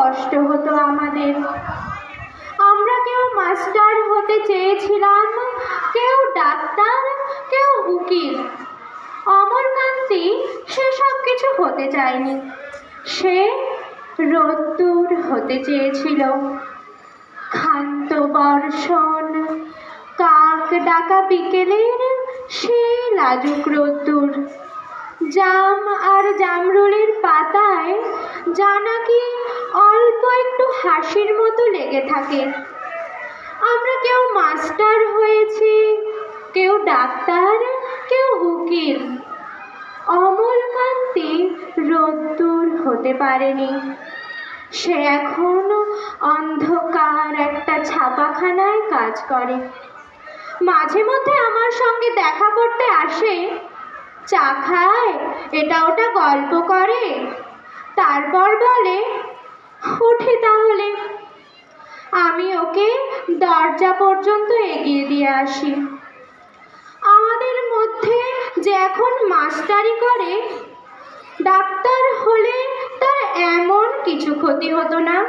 কষ্ট হতো আমাদের। আমরা কেউ মাস্টার হতে চেয়েছিলাম, কেউ ডাক্তার, কেউ উকিল। অমরকান্তি সেসব কিছু হতে চায়নি। সে রোদ্দুর হতে চেয়েছিল। ক্ষান্ত বর্ষণ, কাক ডাকা বিকেলের সেই লাজুক রোদ্দুর, জাম আর জামরুলের পাতায় যা নাকি অল্প একটু হাসির মতো লেগে থাকে। আমরা কেউ মাস্টার হয়েছি, কেউ ডাক্তার, কেউ উকিল। অমলকান্তি রোদ্দুর হতে পারেনি। সে এখন অন্ধকার একটা ছাপাখানায় কাজ করে। মাঝে মধ্যে আমার সঙ্গে দেখা করতে আসে, চা খায়, এটা ওটা গল্প করে, তারপর বলে, উঠি তাহলে। আমি ওকে দরজা পর্যন্ত এগিয়ে দিয়ে আসি। আমাদের মধ্যে যে এখন মাস্টারি করে, ডাক্তার হলে তার এমন কিছু ক্ষতি হতো না।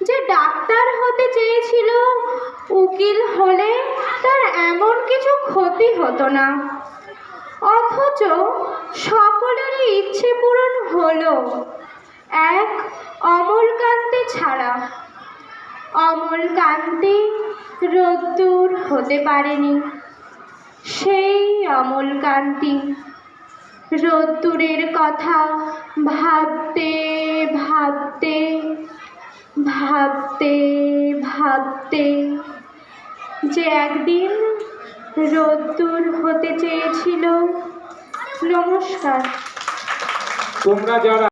যে ডাক্তার হতে চেয়েছিল, উকিল হলে তার এমন কিছু ক্ষতি হতো না। অথচ সকলেরই ইচ্ছে পূরণ হলো, এক অমলকান্তি ছাড়া। অমলকান্তি রোদ্দুর হতে পারেনি। সেই অমলকান্তি রোদ্দুরের কথা ভাবতে ভাবতে ভাবতে ভাবতে যে একদিন রোদ্দুর হতে চেয়েছিল। নমস্কার। তোমরা যারা